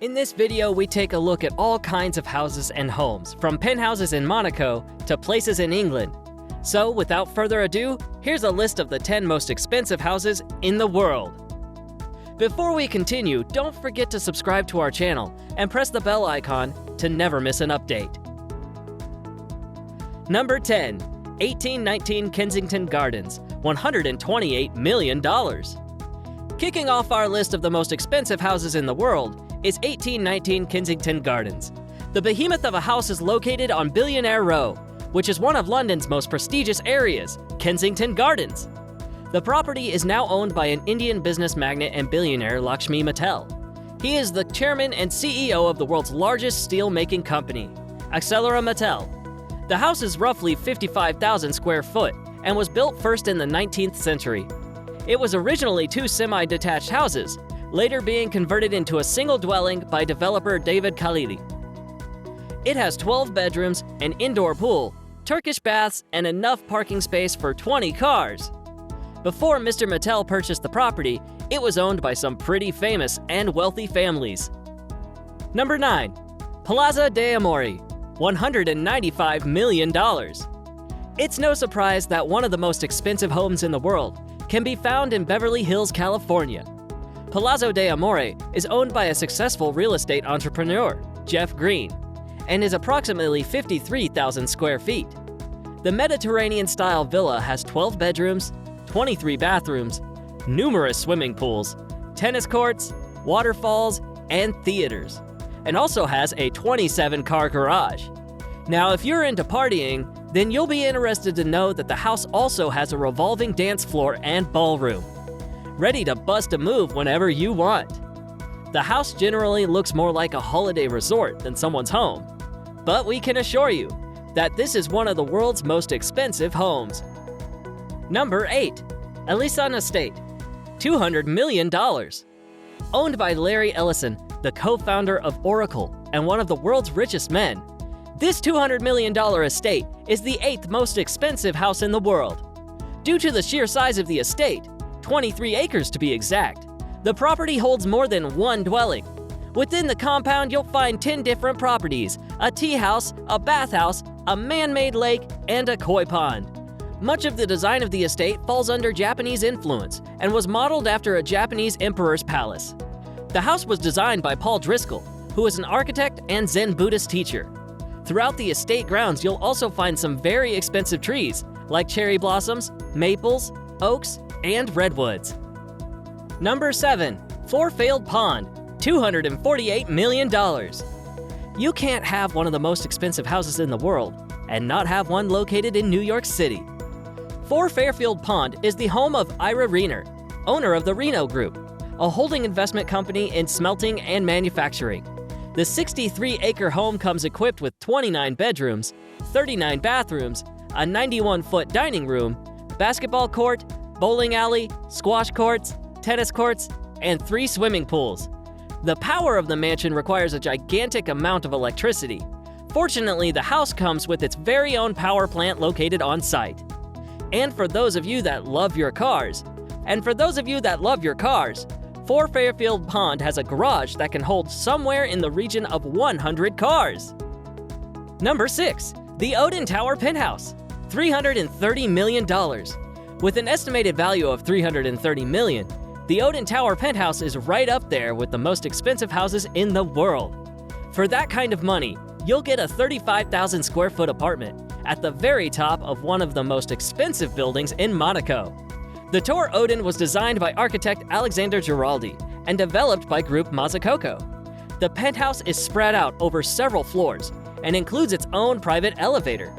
In this video, we take a look at all kinds of houses and homes, from penthouses in Monaco to places in England. So, without further ado, here's a list of the 10 most expensive houses in the world. Before we continue, don't forget to subscribe to our channel and press the bell icon to never miss an update. Number 10. 1819 Kensington Gardens, $128 million. Kicking off our list of the most expensive houses in the world is 1819 Kensington Gardens. The behemoth of a house is located on Billionaire Row, which is one of London's most prestigious areas, Kensington Gardens. The property is now owned by an Indian business magnate and billionaire Lakshmi Mittal. He is the chairman and CEO of the world's largest steel-making company, Celebs Mittal. The house is roughly 55,000 square foot and was built first in the 19th century. It was originally 2 semi-detached houses, later being converted into a single dwelling by developer David Khalili. It has 12 bedrooms, an indoor pool, Turkish baths, and enough parking space for 20 cars. Before Mr. Mittal purchased the property, it was owned by some pretty famous and wealthy families. Number 9. Plaza de Amore, $195 million. It's no surprise that one of the most expensive homes in the world can be found in Beverly Hills, California. Palazzo de Amore is owned by a successful real estate entrepreneur, Jeff Green, and is approximately 53,000 square feet. The Mediterranean-style villa has 12 bedrooms, 23 bathrooms, numerous swimming pools, tennis courts, waterfalls, and theaters, and also has a 27-car garage. Now, if you're into partying, then you'll be interested to know that the house also has a revolving dance floor and ballroom, ready to bust a move whenever you want. The house generally looks more like a holiday resort than someone's home, but we can assure you that this is one of the world's most expensive homes. Number 8. Ellison Estate, $200 million. Owned by Larry Ellison, the co-founder of Oracle and one of the world's richest men, this $200 million estate is the 8th most expensive house in the world. Due to the sheer size of the estate, 23 acres to be exact, the property holds more than one dwelling. Within the compound, you'll find 10 different properties, a tea house, a bathhouse, a man-made lake, and a koi pond. Much of the design of the estate falls under Japanese influence and was modeled after a Japanese emperor's palace. The house was designed by Paul Driscoll, who is an architect and Zen Buddhist teacher. Throughout the estate grounds, you'll also find some very expensive trees, like cherry blossoms, maples, oaks, and redwoods. Number 7. Four-Failed Pond, $248 million. You can't have one of the most expensive houses in the world and not have one located in New York City. Four Fairfield Pond is the home of Ira Reiner, owner of the Reno Group, a holding investment company in smelting and manufacturing. The 63-acre home comes equipped with 29 bedrooms, 39 bathrooms, a 91-foot dining room, basketball court, bowling alley, squash courts, tennis courts, and 3 swimming pools. The power of the mansion requires a gigantic amount of electricity. Fortunately, the house comes with its very own power plant located on site. And for those of you that love your cars, Four Fairfield Pond has a garage that can hold somewhere in the region of 100 cars. Number 6. The Odin Tower Penthouse, $330 million. With an estimated value of $330 million, the Odin Tower Penthouse is right up there with the most expensive houses in the world. For that kind of money, you'll get a 35,000 square foot apartment at the very top of one of the most expensive buildings in Monaco. The Tower Odin was designed by architect Alexander Giraldi and developed by Group Mazzucato. The penthouse is spread out over several floors and includes its own private elevator.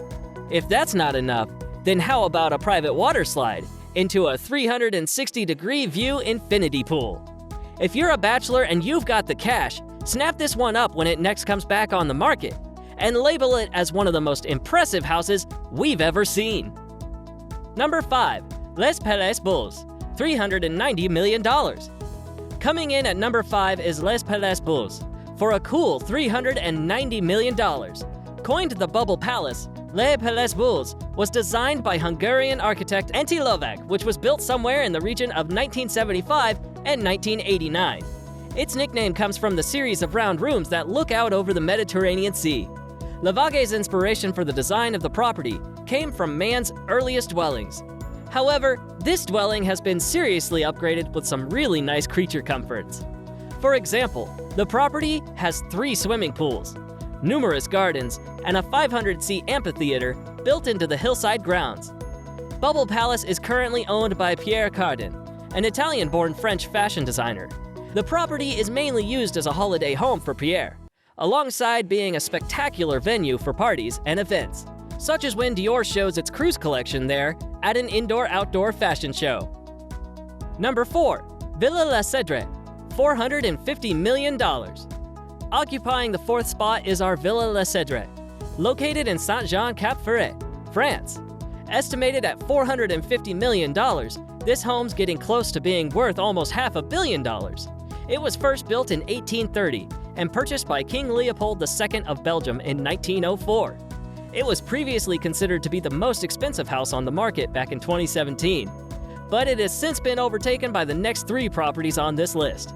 If that's not enough, then how about a private water slide into a 360-degree view infinity pool? If you're a bachelor and you've got the cash, snap this one up when it next comes back on the market and label it as one of the most impressive houses we've ever seen. Number 5. Les Palais Bulls, $390 million. Coming in at number 5 is Les Palais Bulls for a cool $390 million. Coined the Bubble Palace, Les Palais Bulls was designed by Hungarian architect Antti Lovak, which was built somewhere in the region of 1975 and 1989. Its nickname comes from the series of round rooms that look out over the Mediterranean Sea. Lavage's inspiration for the design of the property came from man's earliest dwellings. However, this dwelling has been seriously upgraded with some really nice creature comforts. For example, the property has 3 swimming pools, numerous gardens, and a 500-seat amphitheater built into the hillside grounds. Bubble Palace is currently owned by Pierre Cardin, an Italian-born French fashion designer. The property is mainly used as a holiday home for Pierre, alongside being a spectacular venue for parties and events, such as when Dior shows its cruise collection there at an indoor-outdoor fashion show. Number 4. Villa La Cedre, $450 million. Occupying the 4th spot is our Villa La Cedre, located in Saint-Jean-Cap-Ferret, France. Estimated at $450 million, this home's getting close to being worth almost $500 million. It was first built in 1830 and purchased by King Leopold II of Belgium in 1904. It was previously considered to be the most expensive house on the market back in 2017, but it has since been overtaken by the next 3 properties on this list.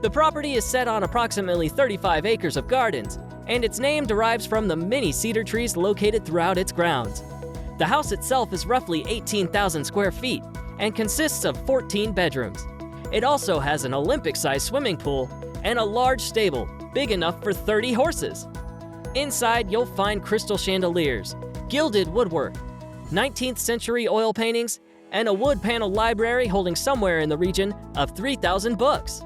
The property is set on approximately 35 acres of gardens, and its name derives from the many cedar trees located throughout its grounds. The house itself is roughly 18,000 square feet and consists of 14 bedrooms. It also has an Olympic-sized swimming pool and a large stable big enough for 30 horses. Inside, you'll find crystal chandeliers, gilded woodwork, 19th century oil paintings, and a wood-paneled library holding somewhere in the region of 3,000 books.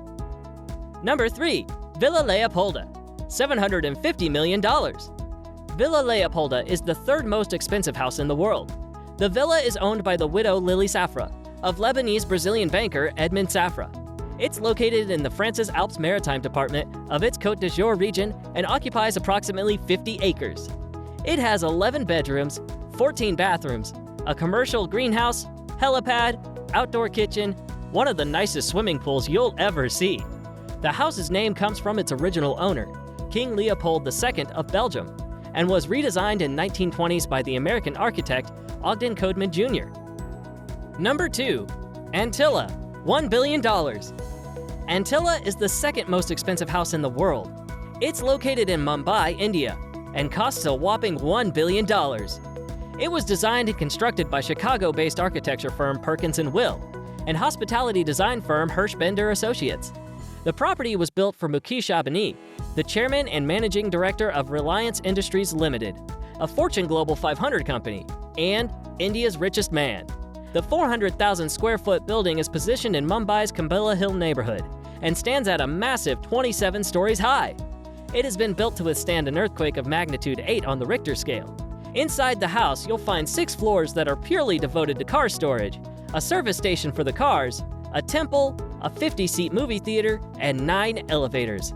Number 3. Villa Leopolda, $750 million. Villa Leopolda is the 3rd most expensive house in the world. The villa is owned by the widow Lily Safra of Lebanese-Brazilian banker Edmond Safra. It's located in the France's Alpes Maritime department of its Côte d'Azur region and occupies approximately 50 acres. It has 11 bedrooms, 14 bathrooms, a commercial greenhouse, helipad, outdoor kitchen, one of the nicest swimming pools you'll ever see. The house's name comes from its original owner, King Leopold II of Belgium, and was redesigned in 1920s by the American architect Ogden Codeman Jr. Number 2. Antilla, $1 billion. Antilla is the 2nd most expensive house in the world. It's located in Mumbai, India, and costs a whopping $1 billion. It was designed and constructed by Chicago-based architecture firm Perkins & Will and hospitality design firm Hirsch Bender Associates. The property was built for Mukesh Ambani, the chairman and managing director of Reliance Industries Limited, a Fortune Global 500 company, and India's richest man. The 400,000 square foot building is positioned in Mumbai's Kumbhela Hill neighborhood and stands at a massive 27 stories high. It has been built to withstand an earthquake of magnitude 8 on the Richter scale. Inside the house, you'll find 6 floors that are purely devoted to car storage, a service station for the cars, a temple, a 50-seat movie theater, and 9 elevators.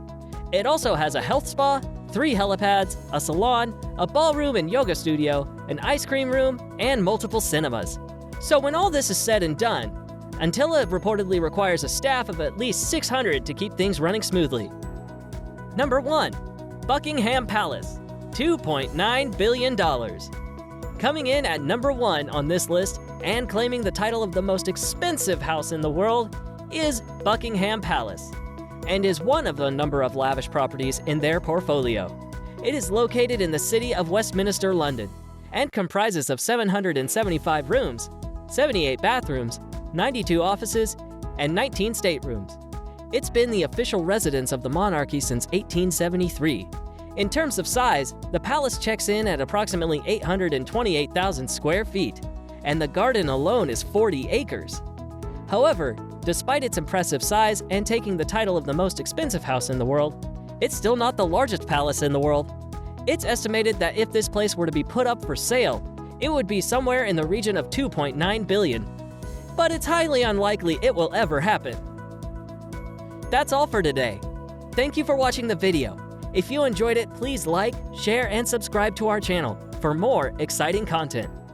It also has a health spa, 3 helipads, a salon, a ballroom and yoga studio, an ice cream room, and multiple cinemas. So when all this is said and done, Antilla reportedly requires a staff of at least 600 to keep things running smoothly. Number 1. Buckingham Palace, $2.9 billion. Coming in at number 1 on this list and claiming the title of the most expensive house in the world is Buckingham Palace, and is one of a number of lavish properties in their portfolio. It is located in the city of Westminster, London, and comprises of 775 rooms, 78 bathrooms, 92 offices, and 19 staterooms. It's been the official residence of the monarchy since 1873. In terms of size, the palace checks in at approximately 828,000 square feet, and the garden alone is 40 acres. However, despite its impressive size and taking the title of the most expensive house in the world, it's still not the largest palace in the world. It's estimated that if this place were to be put up for sale, it would be somewhere in the region of $2.9 billion. But it's highly unlikely it will ever happen. That's all for today. Thank you for watching the video. If you enjoyed it, please like, share, and subscribe to our channel for more exciting content.